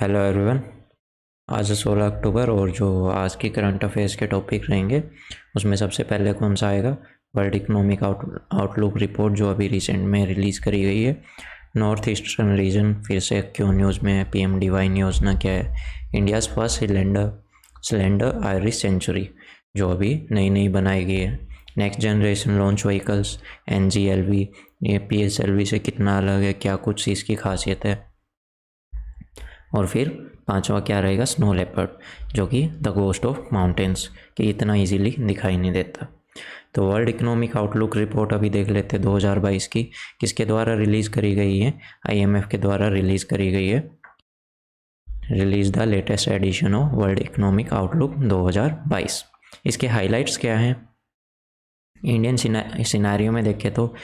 Hello everyone. आज 16 अक्टूबर और जो आज की करंट अफेयर्स के टॉपिक रहेंगे उसमें सबसे पहले कौन सा आएगा? वर्ल्ड इकोनॉमिक आउटलुक रिपोर्ट जो अभी रिसेंट में रिलीज़ करी गई है। नॉर्थ ईस्टर्न रीजन फिर से क्यों न्यूज़ में है? पीएम डिवाइन योजना क्या है? इंडियाज़ फर्स्ट सिलेंडर आयरिश सेंचुरी जो अभी नई नई बनाई गई है। Next generation launch vehicles NGLV ये PSLV से कितना अलग है, क्या कुछ इसकी खासियत है। और फिर पांचवा क्या रहेगा? स्नो लेपर्ड जो कि द घोस्ट ऑफ माउंटेन्स कि इतना इजीली दिखाई नहीं देता। तो वर्ल्ड इकोनॉमिक आउटलुक रिपोर्ट अभी देख लेते हैं 2022 की किसके द्वारा रिलीज़ करी गई है? IMF के द्वारा रिलीज़ करी गई है। Release the latest edition of world economic outlook 2022। इसके हाइलाइट्स क्या हैं? इंडियन सिनेरियो में देखें तो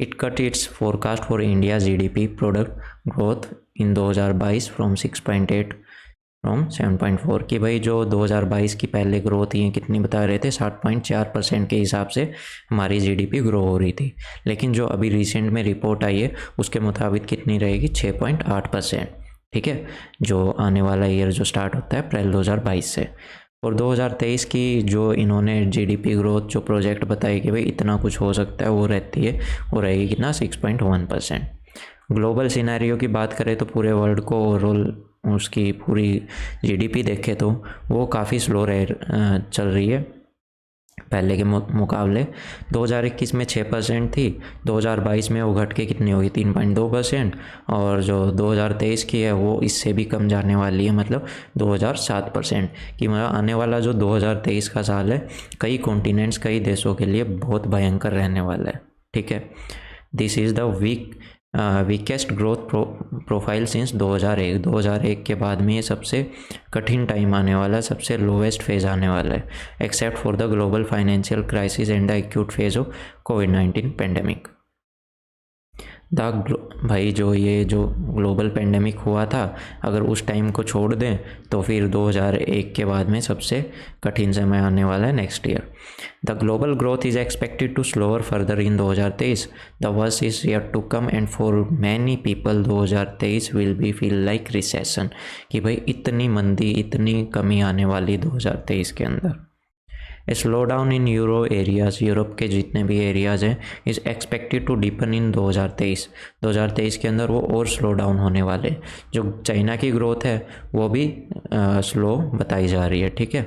it cut it's forecast for India GDP product growth in 2022 from 6.8 from 7.4 कि भाई जो 2022 की पहले ग्रोथ ये कितनी बता रहे थे 60.4% के हिसाब से हमारी GDP ग्रो हो रही थी, लेकिन जो अभी रिसेंट में रिपोर्ट आई है उसके मुताबिक कितनी रहेगी? 6.8%। ठीक है, जो आने वाला ईयर जो स्टार्ट होता है अप्रैल 2022 से। और 2023 की जो इन्होंने GDP ग्रोथ जो प्रोजेक्ट बताई कि भाई इतना कुछ हो सकता है वो रहती है, वो रहेगी कितना? 6.1%। ग्लोबल सिनेरियो की बात करें तो पूरे वर्ल्ड को ओवरऑल उसकी पूरी GDP देखें तो वो काफ़ी स्लो चल रही है पहले के मुकाबले। 2021 में 6% थी, 2022 में वो घट के कितनी होगी? 3.2%। और जो 2023 की है वो इससे भी कम जाने वाली है, मतलब 2007%। कि मतलब आने वाला जो 2023 का साल है कई कॉन्टिनेंट्स कई देशों के लिए बहुत भयंकर रहने वाला है। ठीक है, this is the weakest growth profile since 2001 के बाद में ये सबसे कठिन टाइम आने वाला है, सबसे लोवेस्ट फेज आने वाला है, except for the global financial crisis and the acute phase of covid pandemic. भाई जो ग्लोबल पेंडेमिक हुआ था अगर उस टाइम को छोड़ दें तो फिर 2001 के बाद में सबसे कठिन समय आने वाला है next year. The global growth is expected to slower further in 2023। The worst is yet to come and for many people 2023 will be feel like recession कि भाई इतनी मंदी इतनी कमी आने वाली 2023 के अंदर। Slow down in euro areas, Europe के जितने भी एरियाज़ हैं इज़ एक्सपेक्टेड टू डीपन इन 2023 के अंदर वो और स्लो डाउन होने वाले। जो चाइना की ग्रोथ है वो भी स्लो बताई जा रही है। ठीक है,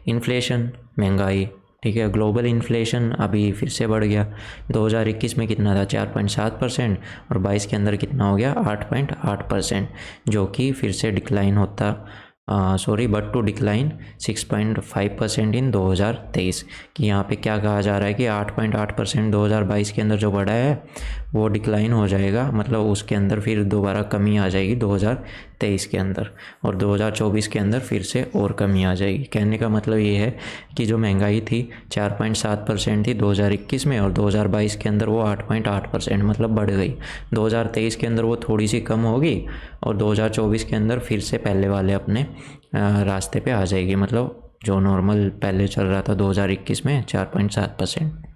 इन्फ्लेशन महंगाई, ठीक है, ग्लोबल इन्फ्लेशन अभी फिर से बढ़ गया। 2021 में कितना था? 4.7% और 22 के अंदर कितना हो गया? 8.8%, जो कि फिर से डिक्लाइन होता बट टू डिक्लाइन 6.5% इन 2023। कि यहाँ पे क्या कहा जा रहा है कि 8.8% 2022 के अंदर जो बढ़ा है वो डिक्लाइन हो जाएगा, मतलब उसके अंदर फिर दोबारा कमी आ जाएगी 2023 के अंदर, और 2024 के अंदर फिर से और कमी आ जाएगी। कहने का मतलब ये है कि जो महंगाई थी 4.7% थी 2021 में और 2022 के अंदर वो 8.8% मतलब बढ़ गई। 2023 के अंदर वो थोड़ी सी कम होगी और 2024 के अंदर फिर से पहले वाले अपने रास्ते पे आ जाएगी, मतलब जो नॉर्मल पहले चल रहा था 2021 में 4.7%।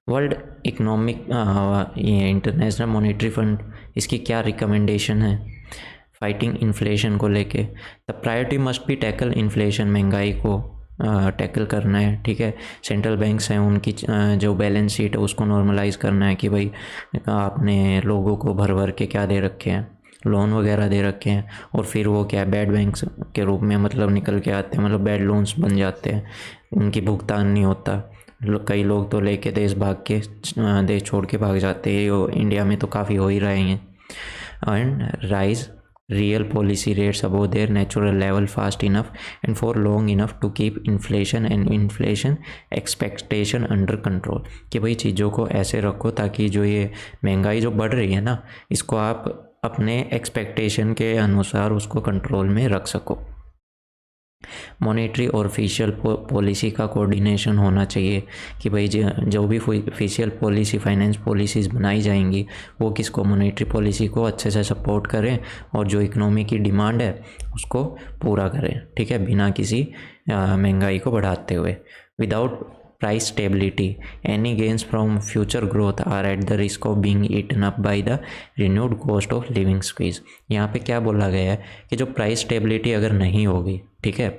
वर्ल्ड इकोनॉमिक ये इंटरनेशनल मॉनेटरी फंड इसकी क्या रिकमेंडेशन है फाइटिंग इन्फ्लेशन को लेके? The priority must be tackle inflation, महंगाई को टैकल करना है। ठीक है, सेंट्रल बैंक्स हैं उनकी जो बैलेंस शीट है उसको नॉर्मलाइज करना है कि भाई आपने लोगों को भर भर के क्या दे रखे हैं, लोन वगैरह दे रखे हैं, और फिर वो क्या बैड बैंक्स के रूप में मतलब निकल के आते हैं, मतलब बैड लोन्स बन जाते हैं, उनकी भुगतान नहीं होता। कई लोग तो लेके देश छोड़ के भाग जाते हैं, इंडिया में तो काफ़ी हो ही रहे हैं। And rise real policy rates above their natural level fast enough and for long enough to keep inflation and inflation expectation under control. कि भाई चीज़ों को ऐसे रखो ताकि जो ये महंगाई जो बढ़ रही है ना इसको आप अपने एक्सपेक्टेशन के अनुसार उसको कंट्रोल में रख सको। मॉनेटरी और ऑफिशियल पॉलिसी का कोऑर्डिनेशन होना चाहिए कि भाई जो भी ऑफिशियल पॉलिसी फाइनेंस पॉलिसीज़ बनाई जाएंगी वो किसको? मॉनेटरी पॉलिसी को अच्छे से सपोर्ट करें और जो इकोनॉमी की डिमांड है उसको पूरा करें। ठीक है, बिना किसी महंगाई को बढ़ाते हुए। Without price stability. Any gains from future growth are at the risk of being eaten up by the renewed cost of living squeeze. यहाँ पे क्या बोला गया है कि जो प्राइस स्टेबिलिटी अगर नहीं होगी, ठीक है,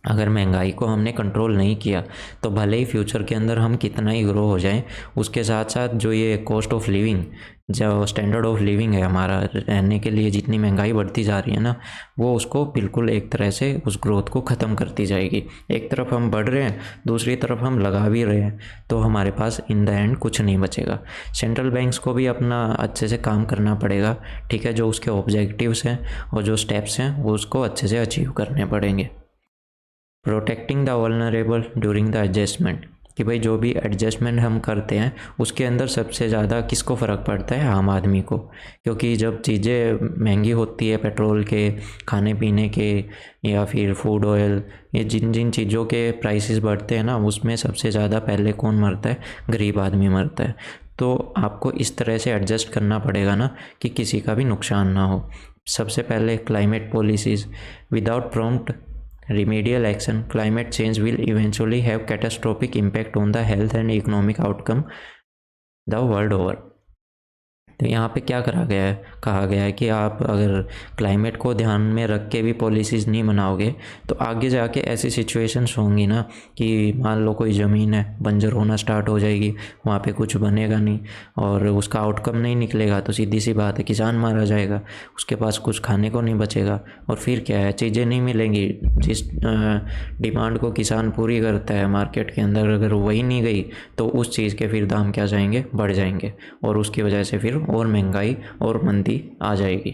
अगर महंगाई को हमने कंट्रोल नहीं किया तो भले ही फ्यूचर के अंदर हम कितना ही ग्रो हो जाएं, उसके साथ साथ जो ये कॉस्ट ऑफ लिविंग, जो स्टैंडर्ड ऑफ लिविंग है हमारा रहने के लिए, जितनी महंगाई बढ़ती जा रही है ना, वो उसको बिल्कुल एक तरह से उस ग्रोथ को ख़त्म करती जाएगी। एक तरफ हम बढ़ रहे हैं, दूसरी तरफ हम लगा भी रहे हैं, तो हमारे पास इन द एंड कुछ नहीं बचेगा। सेंट्रल बैंक्स को भी अपना अच्छे से काम करना पड़ेगा, ठीक है, जो उसके ऑब्जेक्टिव्स हैं और जो स्टेप्स हैं वो उसको अच्छे से अचीव करने पड़ेंगे। Protecting the vulnerable during the adjustment, कि भाई जो भी एडजस्टमेंट हम करते हैं उसके अंदर सबसे ज़्यादा किसको फ़र्क पड़ता है? आम आदमी को, क्योंकि जब चीज़ें महंगी होती है, पेट्रोल के, खाने पीने के या फिर फूड ऑयल, ये जिन जिन चीज़ों के प्राइसेस बढ़ते हैं ना, उसमें सबसे ज़्यादा पहले कौन मरता है? गरीब आदमी मरता है। तो आपको इस तरह से एडजस्ट करना पड़ेगा ना कि किसी का भी नुकसान ना हो। सबसे पहले climate policies, without prompt remedial action, climate change will eventually have catastrophic impact on the health and economic outcome the world over. तो यहाँ पे क्या कहा गया है कि आप अगर क्लाइमेट को ध्यान में रख के भी पॉलिसीज़ नहीं बनाओगे तो आगे जाके ऐसी सिचुएशंस होंगी ना कि मान लो कोई ज़मीन है, बंजर होना स्टार्ट हो जाएगी, वहाँ पे कुछ बनेगा नहीं और उसका आउटकम नहीं निकलेगा, तो सीधी सी बात है किसान मारा जाएगा, उसके पास कुछ खाने को नहीं बचेगा और फिर क्या है, चीज़ें नहीं मिलेंगी। जिस डिमांड को किसान पूरी करता है मार्केट के अंदर, अगर वही नहीं गई तो उस चीज़ के फिर दाम क्या जाएंगे? बढ़ जाएंगे और उसकी वजह से फिर और महंगाई और मंदी आ जाएगी।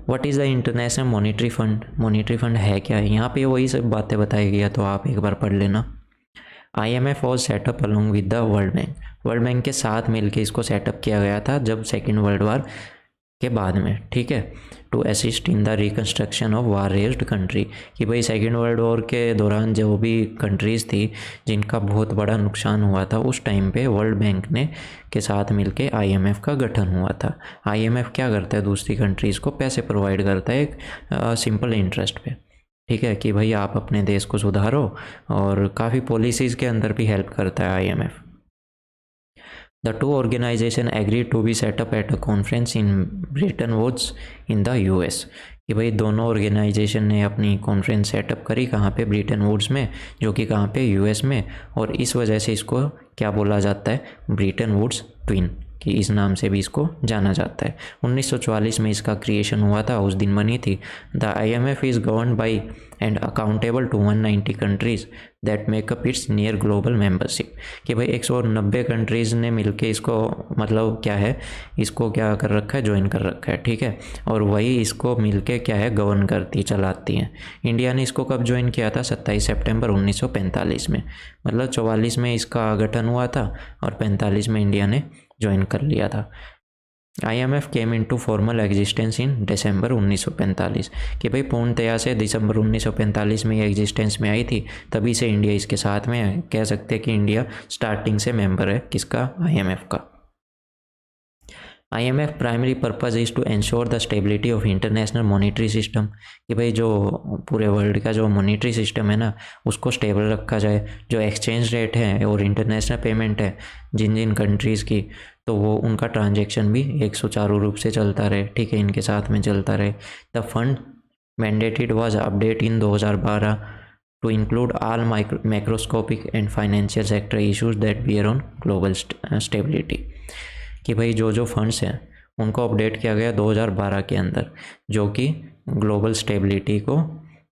What is the international monetary fund? Monetary fund है क्या? यहाँ पे वही सब बातें बताई गई है, तो आप एक बार पढ़ लेना। IMF was setup along with the world bank, world bank के साथ मिलके इसको सेटअप किया गया था जब सेकेंड वर्ल्ड वार के बाद में, ठीक है, to assist in the reconstruction of war razed country, कि भाई सेकेंड वर्ल्ड वॉर के दौरान जो भी कंट्रीज़ थी जिनका बहुत बड़ा नुकसान हुआ था, उस टाइम पे वर्ल्ड बैंक ने के साथ मिलके IMF का गठन हुआ था। IMF क्या करता है? दूसरी कंट्रीज़ को पैसे प्रोवाइड करता है एक सिंपल इंटरेस्ट पे, ठीक है, कि भाई आप अपने देश को सुधारो, और काफ़ी पॉलिसीज़ के अंदर भी हेल्प करता है IMF। The two organizations agreed to be set up at a conference in Bretton Woods in the US, कि भाई दोनों ऑर्गेनाइजेशन ने अपनी कॉन्फ्रेंस सेटअप करी, कहाँ पे? ब्रिटेन वुड्स में, जो कि कहाँ पे? US में, और इस वजह से इसको क्या बोला जाता है? ब्रिटेन वुड्स ट्विन, कि इस नाम से भी इसको जाना जाता है। 1944 में इसका क्रिएशन हुआ था, उस दिन बनी थी। The IMF is govern by and accountable to 190 countries that make up its near global membership, कि भाई 190 कंट्रीज़ ने मिलके इसको, मतलब क्या है, इसको क्या कर रखा है? ज्वाइन कर रखा है, ठीक है, और वही इसको मिलके क्या है? गवर्न करती, चलाती हैं। इंडिया ने इसको कब ज्वाइन किया था? 27 सितंबर 1945 में, मतलब 44 में इसका गठन हुआ था और 45 में इंडिया ने ज्वाइन कर लिया था। IMF came into formal existence in December 1945, कि भाई पूर्णतया से दिसंबर 1945 में ये एग्जिस्टेंस में आई थी, तभी से इंडिया इसके साथ में है। कह सकते हैं कि इंडिया स्टार्टिंग से मेंबर है किसका? IMF का। IMF primary purpose is to ensure the stability of international monetary system, कि भाई जो पूरे वर्ल्ड का जो मॉनेटरी सिस्टम है ना, उसको स्टेबल रखा जाए। जो एक्सचेंज रेट है और इंटरनेशनल पेमेंट है जिन जिन कंट्रीज़ की, तो वो उनका ट्रांजैक्शन भी एक सुचारू रूप से चलता रहे, ठीक है, इनके साथ में चलता रहे। The fund mandated was update in 2012 to include all macroscopic and financial sector issues that bear on global stability, कि भाई जो जो फंड्स हैं उनको अपडेट किया गया 2012 के अंदर, जो कि ग्लोबल स्टेबिलिटी को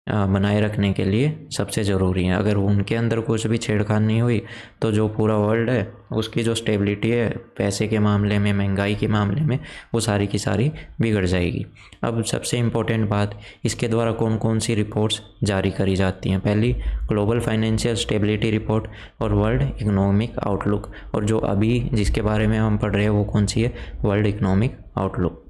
बनाए रखने के लिए सबसे ज़रूरी है। अगर उनके अंदर कुछ भी छेड़खानी नहीं हुई तो जो पूरा वर्ल्ड है उसकी जो स्टेबिलिटी है पैसे के मामले में, महंगाई के मामले में, वो सारी की सारी बिगड़ जाएगी। अब सबसे इम्पोर्टेंट बात, इसके द्वारा कौन कौन सी रिपोर्ट्स जारी करी जाती हैं? पहली ग्लोबल फाइनेंशियल स्टेबिलिटी रिपोर्ट और वर्ल्ड इकोनॉमिक आउटलुक, और जो अभी जिसके बारे में हम पढ़ रहे हैं वो कौन सी है? World economic outlook.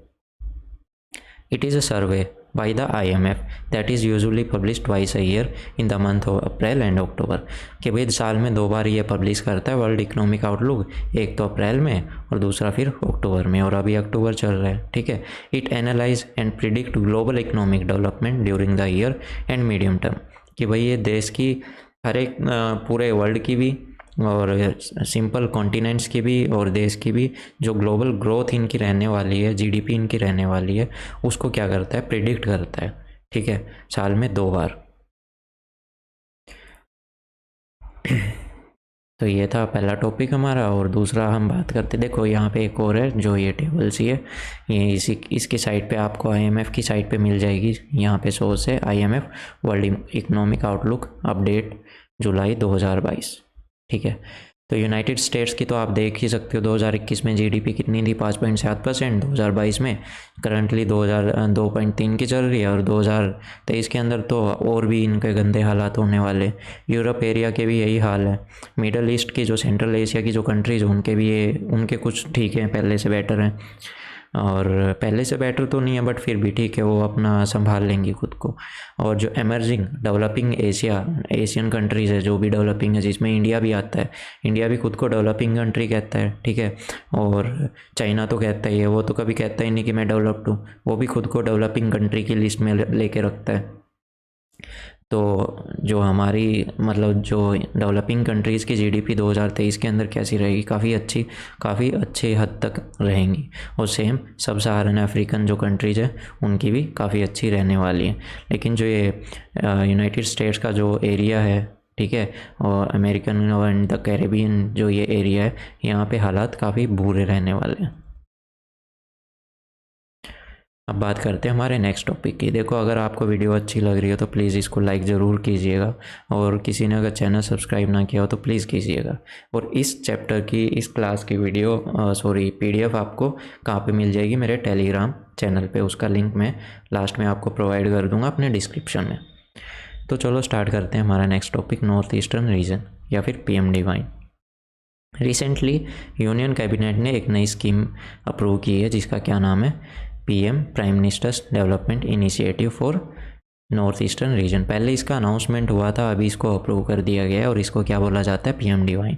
It is a survey by the IMF that is usually published twice a year in the month of April and October, कि भाई साल में 2 बार ये पब्लिश करता है वर्ल्ड इकोनॉमिक आउटलुक, एक तो अप्रैल में और दूसरा फिर अक्टूबर में, और अभी अक्टूबर चल रहा है, ठीक है। It analyse and predict global economic development during the year and medium term, कि भाई ये देश की हर एक पूरे वर्ल्ड की भी और सिंपल कॉन्टिनेंट्स की भी और देश की भी जो ग्लोबल ग्रोथ इनकी रहने वाली है, जीडीपी इनकी रहने वाली है, उसको क्या करता है, प्रिडिक्ट करता है। ठीक है, साल में 2 बार। तो ये था पहला टॉपिक हमारा। और दूसरा हम बात करते, देखो यहाँ पे एक और है जो ये टेबल सी है, ये इसकी साइड पे आपको आईएमएफ की साइड पे मिल जाएगी। यहाँ पे सोर्स है IMF world economic outlook update July 2022। ठीक है, तो यूनाइटेड स्टेट्स की तो आप देख ही सकते हो 2021 में जीडीपी कितनी थी, 5.7%। 2022 में करंटली 2.3 की चल रही है, और 2023 के अंदर तो और भी इनके गंदे हालात होने वाले। यूरोप एरिया के भी यही हाल है। मिडल ईस्ट की जो सेंट्रल एशिया की जो कंट्रीज़ उनके भी ये उनके कुछ ठीक है, पहले से बेटर हैं, और पहले से बेटर तो नहीं है बट फिर भी ठीक है, वो अपना संभाल लेंगी खुद को। और जो एमर्जिंग डेवलपिंग एशियन कंट्रीज़ है, जो भी डेवलपिंग है, जिसमें इंडिया भी आता है, इंडिया भी खुद को डेवलपिंग कंट्री कहता है। ठीक है, और चाइना तो कहता ही है, वो तो कभी कहता ही नहीं कि मैं डेवलप्ड हूँ, वो भी खुद को डेवलपिंग कंट्री की लिस्ट में लेके रखता है। तो जो हमारी मतलब जो डेवलपिंग कंट्रीज़ की जीडीपी 2023 के अंदर कैसी रहेगी, काफ़ी अच्छे हद तक रहेंगी। और सेम सब सहारन अफ्रीकन जो कंट्रीज़ है उनकी भी काफ़ी अच्छी रहने वाली है। लेकिन जो ये यूनाइटेड स्टेट्स का जो एरिया है, ठीक है, और अमेरिकन एंड द कैरेबियन जो ये एरिया है, यहाँ पे हालात काफ़ी बुरे रहने वाले हैं। अब बात करते हैं हमारे नेक्स्ट टॉपिक की। देखो, अगर आपको वीडियो अच्छी लग रही हो तो प्लीज़ इसको लाइक ज़रूर कीजिएगा, और किसी ने अगर चैनल सब्सक्राइब ना किया हो तो प्लीज़ कीजिएगा। और इस चैप्टर की, इस क्लास की पीडीएफ आपको कहाँ पे मिल जाएगी, मेरे टेलीग्राम चैनल पे। उसका लिंक मैं लास्ट में आपको प्रोवाइड कर दूँगा अपने डिस्क्रिप्शन में। तो चलो स्टार्ट करते हैं हमारा next topic, north eastern reason या फिर PMDY। रिसेंटली यूनियन कैबिनेट ने एक नई स्कीम अप्रूव की है जिसका क्या नाम है, PM prime ministers development initiative for north eastern reason. पहले इसका अनाउंसमेंट हुआ था, अभी इसको अप्रूव कर दिया गया है, और इसको क्या बोला जाता है, PMDY।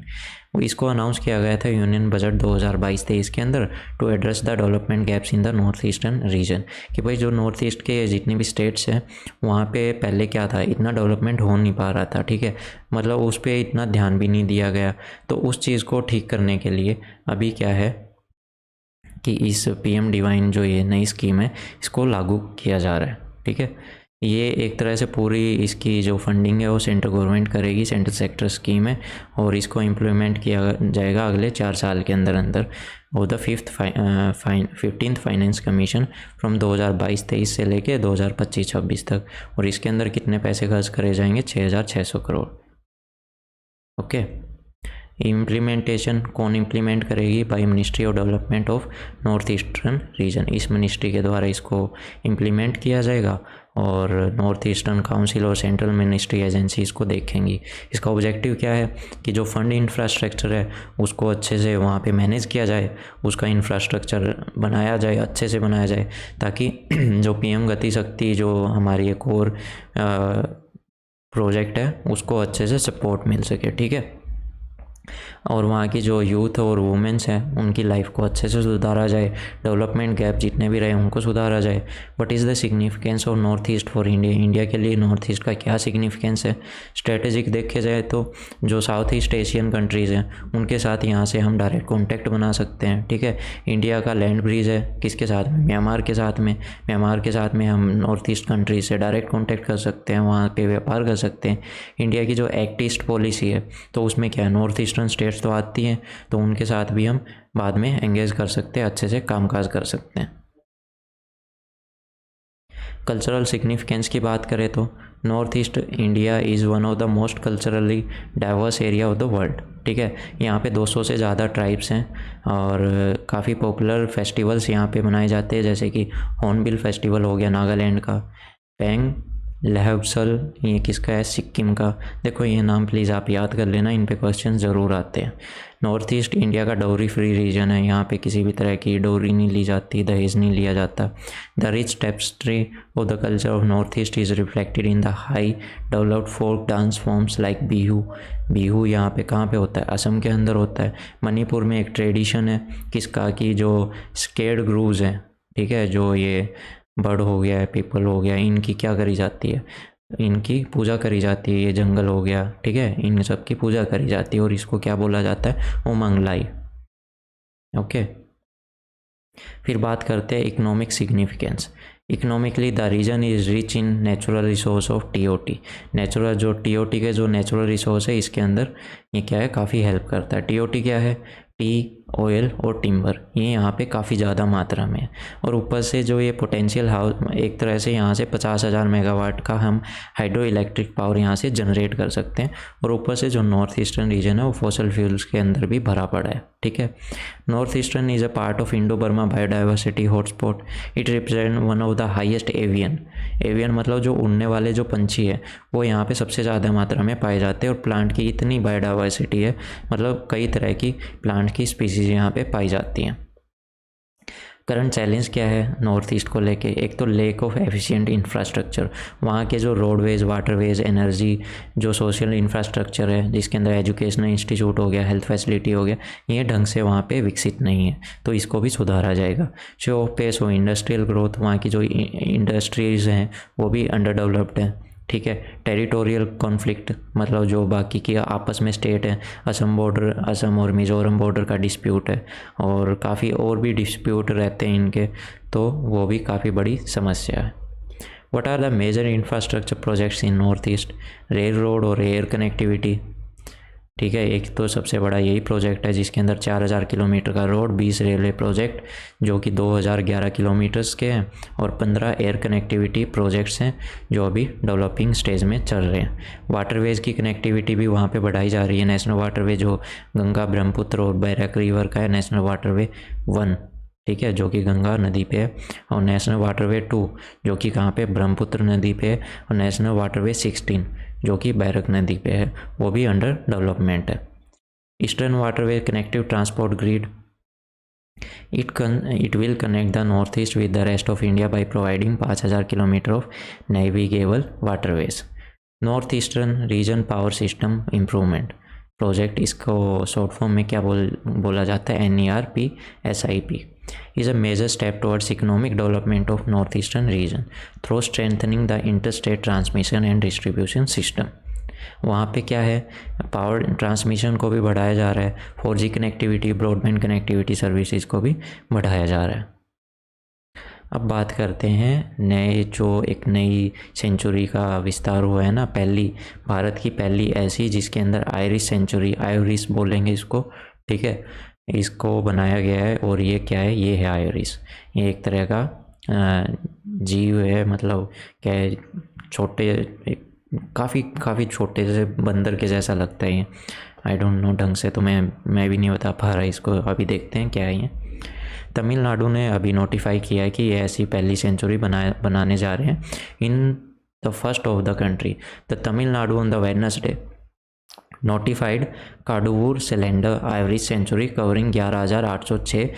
वो इसको अनाउंस किया गया था यूनियन बजट 2022-23 के अंदर, to address the development gaps in the north eastern region. कि भाई जो नॉर्थ ईस्ट के जितनी भी स्टेट्स हैं वहाँ पे पहले क्या था, इतना डेवलपमेंट हो नहीं पा रहा था। ठीक है, मतलब उस पर इतना ध्यान भी नहीं दिया गया। तो उस चीज़ को ठीक करने के लिए अभी क्या है कि इस PMDY जो ये नई स्कीम है इसको लागू किया जा रहा है। ठीक है, ये एक तरह से पूरी इसकी जो फंडिंग है वो सेंट्रल गवर्नमेंट करेगी, सेंट्रल सेक्टर स्कीम है, और इसको इम्प्लीमेंट किया जाएगा अगले 4 साल के अंदर अंदर। और the 15th finance commission from 2022-23 से लेके 2025-26 तक। और इसके अंदर कितने पैसे खर्च करे जाएंगे, 6,600 करोड़। ओके, इम्प्लीमेंटेशन कौन इम्प्लीमेंट करेगी, by ministry of development of north eastern reason. इस मिनिस्ट्री के द्वारा इसको इम्प्लीमेंट किया जाएगा, और नॉर्थ ईस्टर्न काउंसिल और सेंट्रल मिनिस्ट्री एजेंसी इसको देखेंगी। इसका ऑब्जेक्टिव क्या है कि जो फंड इंफ्रास्ट्रक्चर है उसको अच्छे से वहाँ पे मैनेज किया जाए, उसका इंफ्रास्ट्रक्चर बनाया जाए, अच्छे से बनाया जाए, ताकि जो PM गति शक्ति जो हमारी एक और प्रोजेक्ट है उसको अच्छे से सपोर्ट मिल सके। ठीक है, और वहाँ की जो यूथ और वुमेंस हैं उनकी लाइफ को अच्छे से सुधारा जाए, डेवलपमेंट गैप जितने भी रहे उनको सुधारा जाए। What is the significance of north east for India, India के लिए नॉर्थ ईस्ट का क्या सिग्निफिकेंस है। स्ट्रेटेजिक देखे जाए तो जो साउथ ईस्ट एशियन कंट्रीज़ हैं उनके साथ यहाँ से हम डायरेक्ट कॉन्टैक्ट बना सकते हैं। ठीक है, इंडिया का लैंड ब्रिज है किसके साथ में, म्यांमार के साथ में। म्यांमार के साथ में हम नॉर्थ ईस्ट कंट्रीज से डायरेक्ट कॉन्टैक्ट कर सकते हैं, वहाँ पे व्यापार कर सकते हैं। इंडिया की जो एक्ट ईस्ट पॉलिसी है तो उसमें क्या है, नॉर्थ ईस्टर्न स्टेट्स तो आती हैं, तो उनके साथ भी हम बाद में एंगेज कर सकते हैं, अच्छे से कामकाज कर सकते हैं। कल्चरल सिग्निफिकेंस की बात करें तो north east India is one of the most culturally diverse area of the world. ठीक है, यहाँ पे 200 से ज़्यादा ट्राइब्स हैं, और काफ़ी पॉपुलर फेस्टिवल्स यहाँ पे मनाए जाते हैं, जैसे कि हॉर्नबिल फेस्टिवल हो गया नागालैंड का, पेंग लहबसल ये किसका है, सिक्किम का। देखो ये नाम प्लीज़ आप याद कर लेना, इन पे क्वेश्चन ज़रूर आते हैं। नॉर्थ ईस्ट इंडिया का डाउरी फ्री रीजन है, यहाँ पे किसी भी तरह की डाउरी नहीं ली जाती, दहेज नहीं लिया जाता। The rich tapestry of the culture of north east is reflected in the high developed folk dance forms like Bihu. Bihu यहाँ पे कहाँ पे होता है, असम के अंदर होता है। मणिपुर में एक ट्रेडिशन है किसका, कि जो स्केर्ड ग्रूव्स हैं, ठीक है, जो ये बर्ड हो गया है, पीपल हो गया, इनकी क्या करी जाती है, इनकी पूजा करी जाती है। ये जंगल हो गया, ठीक है, इन सब की पूजा करी जाती है और इसको क्या बोला जाता है, उमंग लाई। ओके, फिर बात करते हैं economic significance. Economically the region is rich in natural resource of TOT. Natural जो टीओटी के जो नेचुरल रिसोर्स है इसके अंदर ये क्या है, काफ़ी हेल्प करता है। टीओटी क्या है, टी, ऑयल और टिम्बर, ये यहाँ पे काफ़ी ज़्यादा मात्रा में है। और ऊपर से जो ये पोटेंशियल हाउस, एक तरह से यहाँ से 50,000 मेगावाट का हम हाइड्रो इलेक्ट्रिक पावर यहाँ से जनरेट कर सकते हैं। और ऊपर से जो नॉर्थ ईस्टर्न रीजन है वो फॉसल फ्यूल्स के अंदर भी भरा पड़ा है, ठीक है। North eastern is a part of Indo Burma biodiversity hotspot. It represent one of the highest avian मतलब जो उड़ने वाले जो पंछी है वो यहाँ पे सबसे ज़्यादा मात्रा में पाए जाते हैं। और प्लांट की इतनी बायोडाइवर्सिटी है, मतलब कई तरह की प्लांट की स्पीसीज यहाँ पे पाई जाती हैं। करंट चैलेंज क्या है नॉर्थ ईस्ट को लेके, एक तो लेक ऑफ एफिशिएंट इंफ्रास्ट्रक्चर। वहाँ के जो रोडवेज, वाटरवेज, एनर्जी, जो सोशल इंफ्रास्ट्रक्चर है जिसके अंदर एजुकेशनल इंस्टीट्यूट हो गया, हेल्थ फैसिलिटी हो गया, ये ढंग से वहाँ पे विकसित नहीं है, तो इसको भी सुधारा जाएगा। शो ऑफ पेस हो इंडस्ट्रियल ग्रोथ, वहाँ की जो इंडस्ट्रीज़ हैं वो भी अंडर डेवलप्ड है, ठीक है। टेरिटोरियल कॉन्फ्लिक्ट मतलब जो बाकी की आपस में स्टेट है, असम और मिज़ोरम बॉर्डर का डिस्प्यूट है, और काफ़ी और भी डिस्प्यूट रहते हैं इनके, तो वो भी काफ़ी बड़ी समस्या है। What are the major infrastructure projects in north east, rail road और एयर कनेक्टिविटी, ठीक है। एक तो सबसे बड़ा यही प्रोजेक्ट है जिसके अंदर 4,000 किलोमीटर का रोड, 20 रेलवे प्रोजेक्ट जो कि 2,011 किलोमीटर्स के हैं, और 15 एयर कनेक्टिविटी प्रोजेक्ट्स हैं जो अभी डेवलपिंग स्टेज में चल रहे हैं। वाटरवेज की कनेक्टिविटी भी वहाँ पे बढ़ाई जा रही है। नेशनल वाटरवे जो गंगा, ब्रह्मपुत्र और बैरक रिवर का है, नेशनल वाटरवे 1, ठीक है, जो कि गंगा नदी पे है, और नेशनल वाटरवे 2 जो कि कहाँ पे, ब्रह्मपुत्र नदी पे है, और नेशनल वाटरवे 16 जो कि बैरक नदी पे है, वो भी अंडर डेवलपमेंट है। Eastern waterway connective transport grid, it will connect the north east with the rest of India by providing 5,000 kilometre of navigable waterways. North eastern reason power system improvement project, इसको short form में क्या बोला जाता है, NERPSIP, is a major step towards economic development of northeastern region through strengthening the interstate transmission and distribution system। वहाँ पे क्या है, पावर ट्रांसमिशन को भी बढ़ाया जा रहा है, 4G connectivity, broadband connectivity services को भी बढ़ाया जा रहा है। अब बात करते हैं एक नई सेंचुरी का विस्तार हुआ है ना, भारत की पहली ऐसी जिसके अंदर आयरिस सेंचुरी, आयरिस बोलेंगे इसको, ठीक है, इसको बनाया गया है। और ये क्या है, ये है आयरिस, ये एक तरह का जीव है, मतलब क्या है, छोटे, काफ़ी छोटे से बंदर के जैसा लगता है ये, आई डोंट नो ढंग से, तो मैं भी नहीं बता पा रहा इसको, अभी देखते हैं क्या है ये। तमिलनाडु ने अभी नोटिफाई किया है कि ये ऐसी पहली सेंचुरी बनाने जा रहे हैं in the first of the country. The Tamil Nadu on the Wednesday notified Kaduvur slender loris sanctuary covering 11,806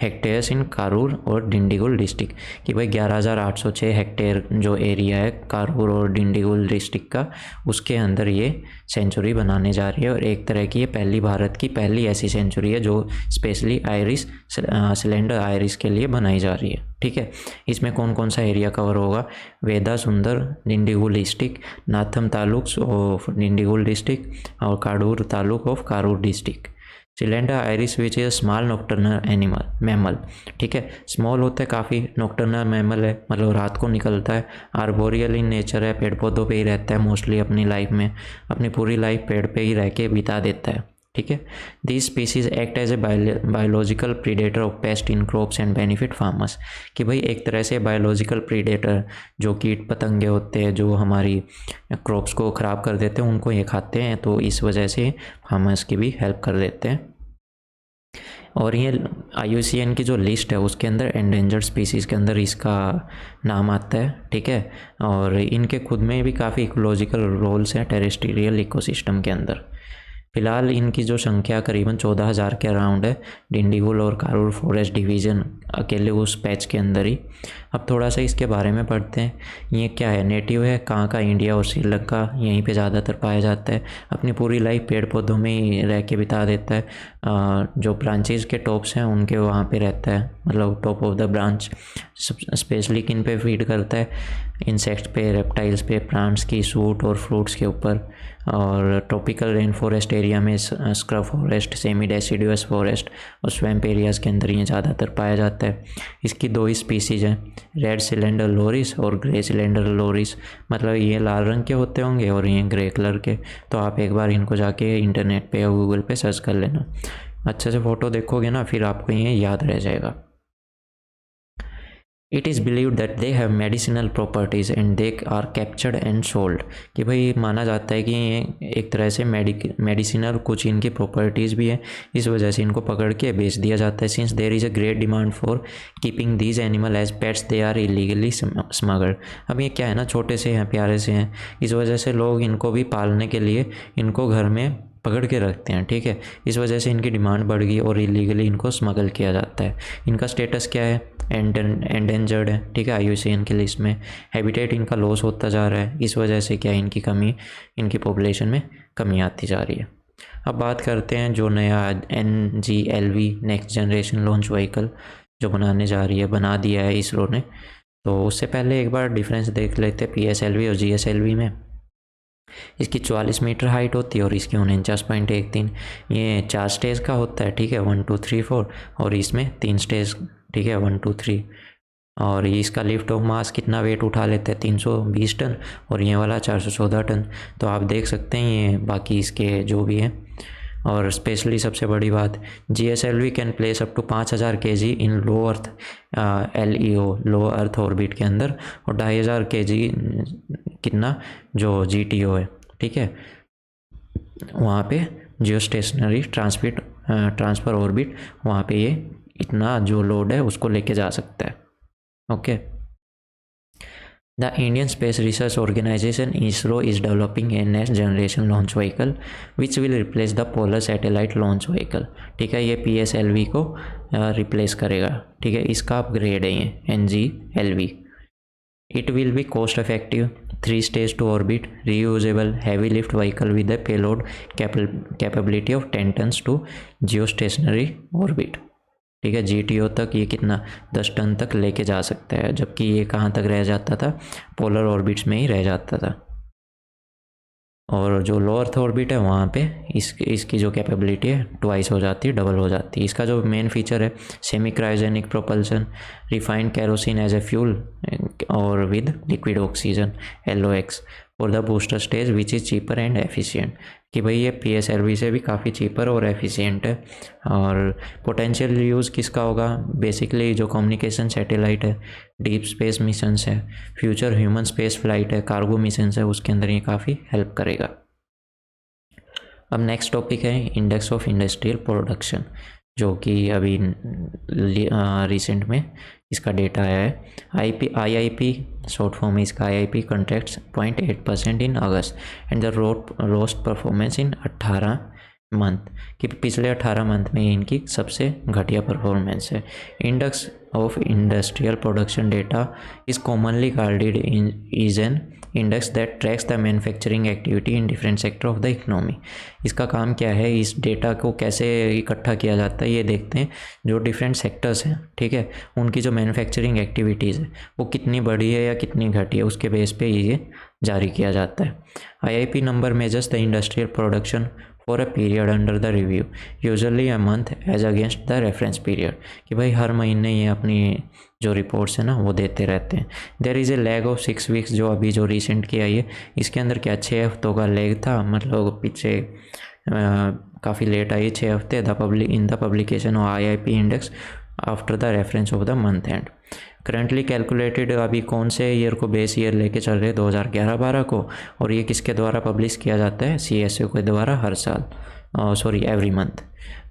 hectares in Karur और डिंडीगुल डिस्ट्रिक्ट, कि भाई 11,806 हेक्टेयर जो एरिया है कारूर और डिंडीगुल डिस्ट्रिक्ट का, उसके अंदर ये सेंचुरी बनाने जा रही है। और एक तरह की ये भारत की पहली ऐसी सेंचुरी है जो स्पेशली आयरिस सिलेंडर आयरिस के लिए बनाई जा रही है, ठीक है। इसमें कौन कौन सा एरिया कवर होगा, Vedasandur Dindigul district, Natham taluk of Dindigul district, और Kadavur taluk of Karur district. Slender loris which is small nocturnal mammal, ठीक है, स्मॉल होता है काफ़ी, नॉक्टर्नल मैमल है मतलब रात को निकलता है, आर्बोरियल इन नेचर है, पेड़ पौधों पे ही रहता है मोस्टली अपनी लाइफ में, अपनी पूरी लाइफ पेड़ पे ही रह के बिता देता है, ठीक है। This species act as a biological predator of pest in crops and benefit farmers, कि भाई एक तरह से बायोलॉजिकल प्रीडेटर जो कीट पतंगे होते हैं जो हमारी क्रॉप्स को ख़राब कर देते हैं उनको ये खाते हैं, तो इस वजह से फार्मर्स की भी हेल्प कर देते हैं। और ये IUCN की जो लिस्ट है उसके अंदर एंडेंजर्ड स्पीसीज़ के अंदर इसका नाम आता है, ठीक है। और इनके खुद में भी काफ़ी इकोलॉजिकल रोल्स हैं टेरेस्ट्रियल इकोसिस्टम के अंदर। फिलहाल इनकी जो संख्या करीबन 14,000 के अराउंड है, डिंडीगुल और कारूर फॉरेस्ट डिवीज़न अकेले उस पैच के अंदर ही। अब थोड़ा सा इसके बारे में पढ़ते हैं। ये क्या है, नेटिव है, कहाँ का, इंडिया और श्रीलंका, यहीं पे ज़्यादातर पाया जाता है। अपनी पूरी लाइफ पेड़ पौधों में ही रह के बिता देता है। जो ब्रांचेज़ के टॉप्स हैं उनके वहाँ पे रहता है, मतलब top of the branch. Specially किन पे फीड करता है, इंसेक्ट्स पे, रेप्टाइल्स पे, प्लांट्स की सूट और फ्रूट्स के ऊपर। और ट्रॉपिकल रेन फॉरेस्ट एरिया में scrub forest, semi deciduous forest और स्वैम्प एरियाज़ के अंदर ये ज़्यादातर पाया जाता है। इसकी 2 ही स्पीसीज़ हैं, रेड सिलेंडर लोरिस और ग्रे सिलेंडर लोरिस। मतलब ये लाल रंग के होते होंगे और ये ग्रे कलर के। तो आप एक बार इनको जाके इंटरनेट पे या गूगल पे सर्च कर लेना, अच्छे से फ़ोटो देखोगे ना फिर आपको ये याद रह जाएगा। It is believe that they have medicinal properties and they are captured and sold. कि भाई माना जाता है कि ये एक तरह से मेडिसिनल कुछ इनकी प्रॉपर्टीज़ भी है, इस वजह से इनको पकड़ के बेच दिया जाता है। Since there is a great demand for keeping these animal as pets they are illegally smuggled. अब ये क्या है ना, छोटे से हैं, प्यारे से हैं, इस वजह से लोग इनको भी पालने के लिए इनको घर में पकड़ के रखते हैं, ठीक है। इस वजह से इनकी डिमांड बढ़ गई और इलीगली इनको स्मगल किया जाता है। इनका स्टेटस क्या है, एंडेंजर्ड है, ठीक है, IUCN की लिस्ट में। हैबिटेट इनका लॉस होता जा रहा है, इस वजह से क्या इनकी पॉपुलेशन में कमी आती जा रही है। अब बात करते हैं जो नया NGLV next generation launch vehicle जो बनाने जा रही है, बना दिया है इसरो ने। तो उससे पहले एक बार डिफरेंस देख लेते हैं PSLV और GSLV में। इसकी 44 मीटर हाइट होती है और इसकी 49.13। ये 4 स्टेज का होता है, ठीक है, 1 2 3 4, और इसमें 3 स्टेज, ठीक है, 1 2 3। और ये इसका लिफ्ट ऑफ मास कितना वेट उठा लेते हैं, 320 टन, और ये वाला 414 टन। तो आप देख सकते हैं ये बाकी इसके जो भी हैं। और स्पेशली सबसे बड़ी बात, GSLV can place up to 5000 kg in low earth LEO low earth orbit के अंदर, और 2500 kg कितना जो GTO है, ठीक है, वहाँ पे जियो स्टेशनरी ट्रांसफ़र ऑर्बिट, वहाँ पे ये इतना जो लोड है उसको लेके जा सकता है। Okay. The Indian Space Research Organization ISRO is developing a next generation launch vehicle which will replace the Polar Satellite Launch Vehicle। ठीक है, ये PSLV को रिप्लेस करेगा, ठीक है, इसका अपग्रेड है ये NGLV। It will be cost effective, 3 stage to orbit, reusable, heavy lift vehicle with a payload capability of 10 tons to geostationary orbit। ठीक है, GTO तक ये कितना 10 टन तक लेके जा सकता है, जबकि ये कहाँ तक रह जाता था, पोलर ऑर्बिट्स में ही रह जाता था। और जो लो अर्थ ऑर्बिट है वहाँ पे इसकी जो कैपेबिलिटी है ट्वाइस हो जाती है, डबल हो जाती है। इसका जो मेन फीचर है, semi cryogenic propulsion, refined kerosene as a fuel और with liquid oxygen LOX for the booster stage which is cheaper and efficient. कि भाई ये PSLV से भी काफ़ी चीपर और एफिशिएंट है। और पोटेंशियल यूज़ किसका होगा, बेसिकली जो कम्युनिकेशन सैटेलाइट है, डीप स्पेस मिशंस है, फ्यूचर ह्यूमन स्पेस फ्लाइट है, कार्गो मिशंस है, उसके अंदर ये काफ़ी हेल्प करेगा। अब नेक्स्ट टॉपिक है इंडेक्स ऑफ इंडस्ट्रियल प्रोडक्शन, जो कि अभी रिसेंट में इसका डेटा आया है। IIP शॉर्ट फॉर्म है इसका, IIP कंट्रैक्ट्स 0.8% in August and the roast performance in 18 month, कि पिछले 18 मंथ में इनकी सबसे घटिया परफॉर्मेंस है। Index of industrial production data is commonly carded is an index that tracks the manufacturing activity in different sector of the economy. इसका काम क्या है, इस डेटा को कैसे इकट्ठा किया जाता है ये देखते हैं। जो डिफरेंट सेक्टर्स हैं, ठीक है, उनकी जो मैन्युफैक्चरिंग एक्टिविटीज़ है वो कितनी बढ़ी है या कितनी घटी है, उसके बेस पे ये जारी किया जाता है। IIP number measures the industrial production for a period under the review, usually a month as against the reference period. कि भाई हर महीने ये अपनी जो रिपोर्ट्स है ना वो देते रहते हैं। There is a lag of 6 weeks, जो अभी जो रिसेंट की आई है इसके अंदर क्या 6 हफ्तों का लैग था, मतलब पीछे काफ़ी लेट आई 6 हफ्ते in the publication of IIP index after the reference of the month and. Currently calculated, अभी कौन से ईयर को बेस ईयर लेके चल रहे हैं, 2011-12 को, और ये किसके द्वारा पब्लिश किया जाता है, CSO के द्वारा हर साल, एवरी मंथ।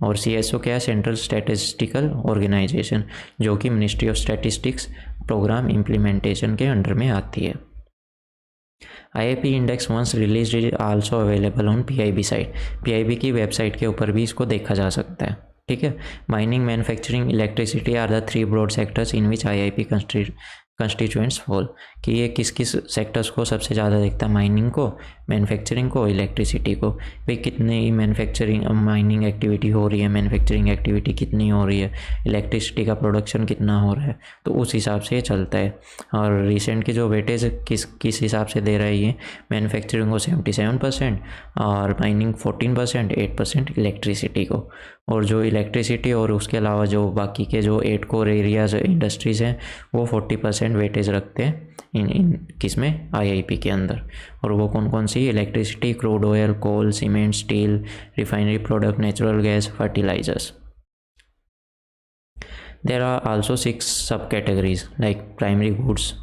और CSO क्या है, सेंट्रल स्टैटिस्टिकल ऑर्गेनाइजेशन, जो कि ministry of statistics programme implementation के अंडर में आती है। IIP index once release is also available on PIB site, PIB की वेबसाइट के ऊपर भी इसको देखा जा सकता है, ठीक है। Mining, manufacturing, electricity are the 3 broad sectors in which IIP constituents fall, कि ये किस किस सेक्टर्स को सबसे ज़्यादा देखता है, माइनिंग को, मैन्युफैक्चरिंग को, इलेक्ट्रिसिटी को। भाई कितनी मैन्युफैक्चरिंग माइनिंग एक्टिविटी हो रही है, मैन्युफैक्चरिंग एक्टिविटी कितनी हो रही है, इलेक्ट्रिसिटी का प्रोडक्शन कितना हो रहा है, तो उस हिसाब से ये चलता है। और रिसेंट की जो वेटेज किस किस हिसाब से दे रहा है ये, मैन्युफैक्चरिंग को 77% और माइनिंग 14%, 8% इलेक्ट्रिसिटी को। और जो इलेक्ट्रिसिटी और उसके अलावा जो बाकी के जो 8 कोर एरियाज इंडस्ट्रीज़ हैं वो 40% वेटेज रखते हैं इन किस में, आईआईपी के अंदर। और वो कौन कौन सी, electricity, crude oil, coal, cement, steel, refinery product, natural gas, fertilisers. There are also 6 sub categories like primary goods,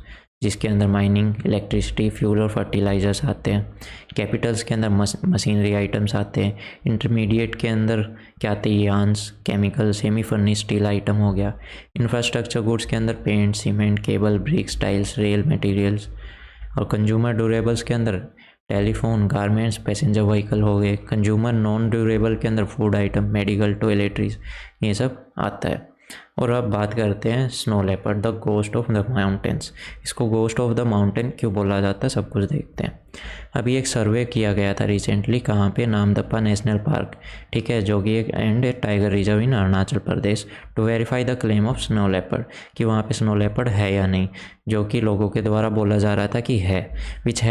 जिसके अंदर माइनिंग, इलेक्ट्रिसिटी, फ्यूल और फर्टिलाइजर्स आते हैं। कैपिटल्स के अंदर मशीनरी आइटम्स आते हैं। इंटरमीडिएट के अंदर क्या आते हैं, yarns, chemical, semi furnish steel item हो गया। इंफ्रास्ट्रक्चर गुड्स के अंदर paint, cement, cable, bricks, tiles, rail materials. और कंज्यूमर ड्यूरेबल्स के अंदर टेलीफोन, गारमेंट्स, पैसेंजर व्हीकल हो गए। कंज्यूमर नॉन ड्यूरेबल के अंदर फूड आइटम, मेडिकल, टॉयलेटरीज, ये सब आता है। और अब बात करते हैं snow leopard, the ghost of the mountains. इसको गोस्ट ऑफ द माउंटेन क्यों बोला जाता है, सब कुछ देखते हैं। अभी एक सर्वे किया गया था रिसेंटली, कहाँ पे, नामदफा नेशनल पार्क, ठीक है, जो कि एक and tiger reserve in Arunachal Pradesh, to verify the claim of snow leopard, कि वहाँ पे स्नो लेपर्ड है या नहीं, जो कि लोगों के द्वारा बोला जा रहा था कि है, which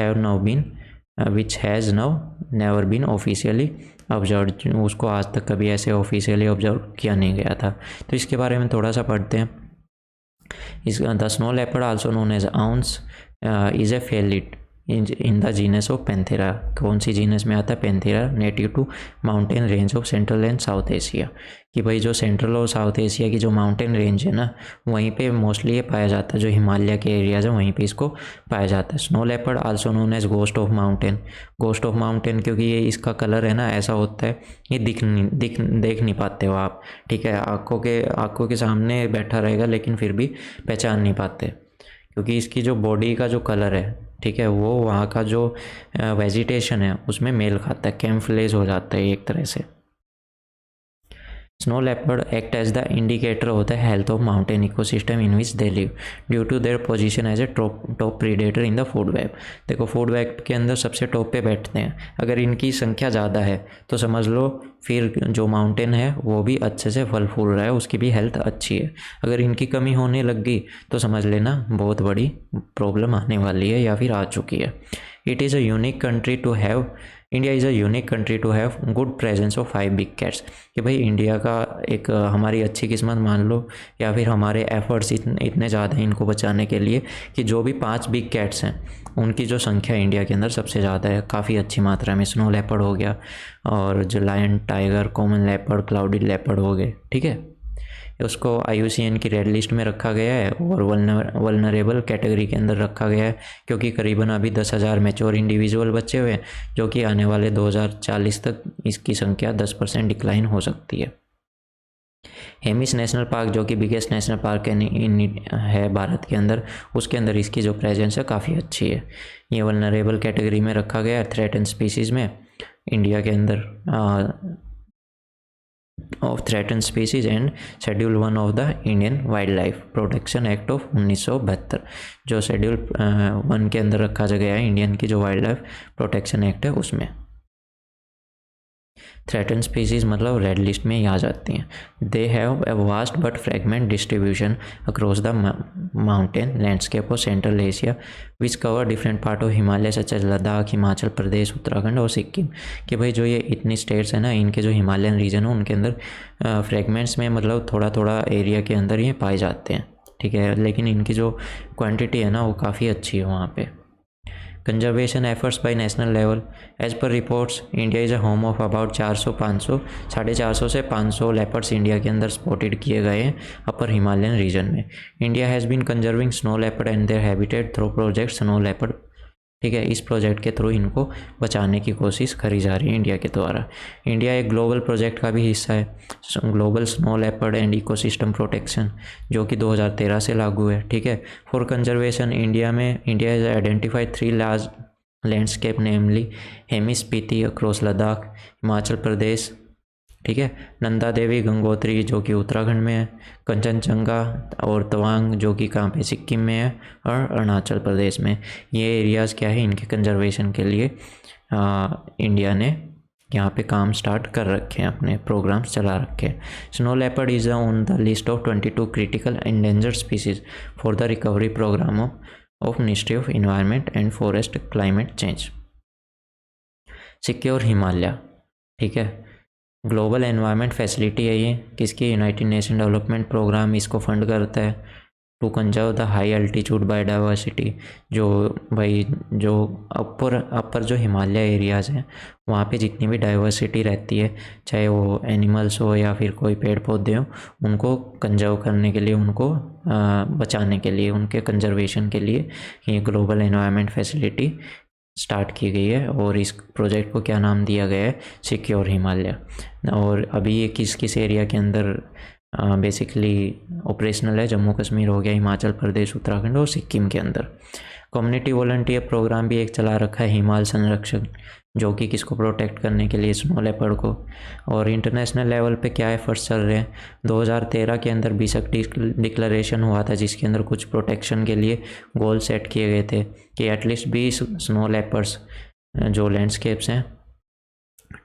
has now never been officially observe. उसको आज तक कभी ऐसे ऑफिशियली ऑब्जर्व किया नहीं गया था। तो इसके बारे में थोड़ा सा पढ़ते हैं। इस the snow leopard also known as ounce is a felid in the genus of Panthera. कौन सी जीनस में आता है, Panthera, native to mountain range of central and south Asia, कि भाई जो सेंट्रल और साउथ एशिया की जो माउंटेन रेंज है ना, वहीं पे मोस्टली ये पाया जाता है, जो हिमालय के एरियाज है वहीं पे इसको पाया जाता है। Snow leopard also known as ghost of mountain, ghost of mountain क्योंकि ये इसका कलर है ना ऐसा होता है, ये देख नहीं पाते हो आप, ठीक है, आँखों के सामने बैठा रहेगा लेकिन फिर भी पहचान नहीं पाते, क्योंकि इसकी जो बॉडी का जो कलर है, ठीक है, वो वहाँ का जो वेजिटेशन है उसमें मेल खाता है, कैम्फलेज हो जाता है एक तरह से। Snow leopard act as the indicator होता है health of mountain ecosystem in which they live due to their position as a top predator in the food web. देखो फूड वेब के अंदर सबसे टॉप पे बैठते हैं, अगर इनकी संख्या ज़्यादा है तो समझ लो फिर जो माउंटेन है वो भी अच्छे से फल फूल रहा है, उसकी भी हेल्थ अच्छी है। अगर इनकी कमी होने लग गई तो समझ लेना बहुत बड़ी प्रॉब्लम आने वाली है या फिर आ चुकी है। It is a unique country to have India is a unique country to have good presence of 5 big cats, कि भाई इंडिया का एक हमारी अच्छी किस्मत मान लो, या फिर हमारे एफर्ट्स इतने ज़्यादा हैं इनको बचाने के लिए कि जो भी 5 बिग कैट्स हैं उनकी जो संख्या इंडिया के अंदर सबसे ज़्यादा है, काफ़ी अच्छी मात्रा में। स्नो लेपर्ड हो गया, और जो lion, tiger, common leopard, cloudy leopard हो गए, ठीक है, उसको IUCN की रेड लिस्ट में रखा गया है और वल्नरेबल कैटेगरी के अंदर रखा गया है, क्योंकि करीबन अभी 10,000 मैच्योर इंडिविजुअल बचे हुए हैं, जो कि आने वाले 2040 तक इसकी संख्या 10% डिक्लाइन हो सकती है। हेमिस नेशनल पार्क, जो कि बिगेस्ट नेशनल पार्क है भारत के अंदर, उसके अंदर इसकी जो प्रेजेंस है काफ़ी अच्छी है। ये वल्नरेबल कैटेगरी में रखा गया है, थ्रेटन स्पीसीज़ में इंडिया के अंदर of threaten species and schedule 1 of the Indian wild life protection act of 1972, जो शेड्यूल 1 के अंदर रखा गया है इंडियन की जो वाइल्ड लाइफ प्रोटेक्शन एक्ट है उसमें। थ्रेटन स्पीसीज मतलब रेड लिस्ट में ही आ जाती हैं। They have a vast but fragmented distribution across the mountain landscape of central Asia which cover different part of Himalaya such as Ladakh, Himachal Pradesh, Uttarakhand और सिक्किम। कि भाई जो ये इतनी स्टेट्स हैं ना, इनके जो हिमालयन रीजन है उनके अंदर फ्रेगमेंट्स में मतलब थोड़ा थोड़ा एरिया के अंदर ये पाए जाते हैं, ठीक है, लेकिन इनकी जो क्वान्टिटी है ना वो काफ़ी अच्छी है वहाँ पे। Conservation efforts by national level, as per reports India is a home of about 400 से 500 लेपर्ड्स इंडिया के अंदर स्पॉटेड किए गए हैं अपर हिमालयन रीजन में। India has been conserving snow leopard and their habitat through project snow leopard, ठीक है, इस प्रोजेक्ट के थ्रू इनको बचाने की कोशिश करी जा रही है इंडिया के द्वारा। इंडिया एक ग्लोबल प्रोजेक्ट का भी हिस्सा है, global snow leopard and ecosystem protection, जो कि 2013 से लागू है, ठीक है। For conservation India is identified 3 large landscape namely Hemis Spiti across Ladakh, Himachal Pradesh, ठीक है। नंदा देवी गंगोत्री जो कि उत्तराखंड में है, कंचनजंगा और तवांग जो कि कहाँ पे सिक्किम में है और अरुणाचल प्रदेश में। ये एरियाज़ क्या है, इनके कंजर्वेशन के लिए इंडिया ने यहाँ पे काम स्टार्ट कर रखे हैं, अपने प्रोग्राम्स चला रखे हैं। Snow leopard is on the list of 22 critical endangered species for the recovery programme of ministry of environment and forest climate change. Secure Himalaya, ठीक है, ग्लोबल एनवायरनमेंट फैसिलिटी है ये, किसकी, यूनाइटेड नेशन डेवलपमेंट प्रोग्राम इसको fund करता है to conserve the high altitude biodiversity. जो भाई जो अपर जो हिमालय एरियाज़ हैं वहाँ पे जितनी भी डाइवर्सिटी रहती है, चाहे वो एनिमल्स हो या फिर कोई पेड़ पौधे हो, उनको कंजर्व करने के लिए, उनको बचाने के लिए, उनके कंजर्वेशन के लिए ये ग्लोबल एनवायरनमेंट फैसिलिटी स्टार्ट की गई है। और इस प्रोजेक्ट को क्या नाम दिया गया है, सिक्योर हिमालय। और अभी ये किस किस एरिया के अंदर बेसिकली ऑपरेशनल है, जम्मू कश्मीर हो गया, हिमाचल प्रदेश, उत्तराखंड और सिक्किम के अंदर। कम्युनिटी वॉलंटियर प्रोग्राम भी एक चला रखा है, हिमालय संरक्षण, जो कि किसको प्रोटेक्ट करने के लिए, स्नो लेपर्ड को। और इंटरनेशनल लेवल पे क्या एफर्ट्स चल रहे हैं, 2013 के अंदर बीसक डिक्लेरेशन हुआ था जिसके अंदर कुछ प्रोटेक्शन के लिए गोल सेट किए गए थे कि एटलीस्ट 20 स्नो लेपर्ड्स जो लैंडस्केप्स हैं,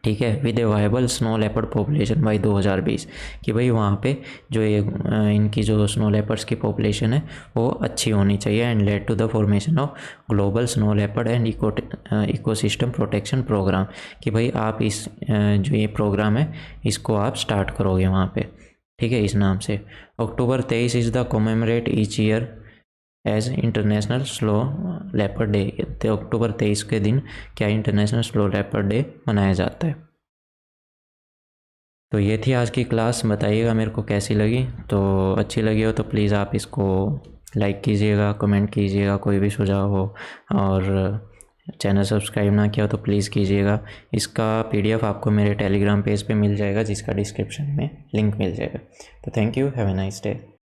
ठीक है, with A viable snow leopard population by 2020, कि भाई वहाँ पे जो ये इनकी जो स्नो लेपर्ड्स की पॉपुलेशन है वो अच्छी होनी चाहिए। And lead to the formation of global snow leopard and ecosystem protection programme, कि भाई आप इस जो ये प्रोग्राम है इसको आप स्टार्ट करोगे वहाँ पे, ठीक है, इस नाम से। October 23 is the commemorate each year as international slow leopard day. तो अक्टूबर 23 के दिन क्या इंटरनेशनल स्लो लेपर्ड डे मनाया जाता है। तो ये थी आज की क्लास, बताइएगा मेरे को कैसी लगी। तो अच्छी लगी हो तो प्लीज़ आप इसको लाइक कीजिएगा, कमेंट कीजिएगा, कोई भी सुझाव हो, और चैनल सब्सक्राइब ना किया हो तो प्लीज़ कीजिएगा। इसका PDF आपको मेरे टेलीग्राम पेज पे मिल जाएगा, जिसका डिस्क्रिप्शन में लिंक मिल जाएगा। तो thank you, have a nice day.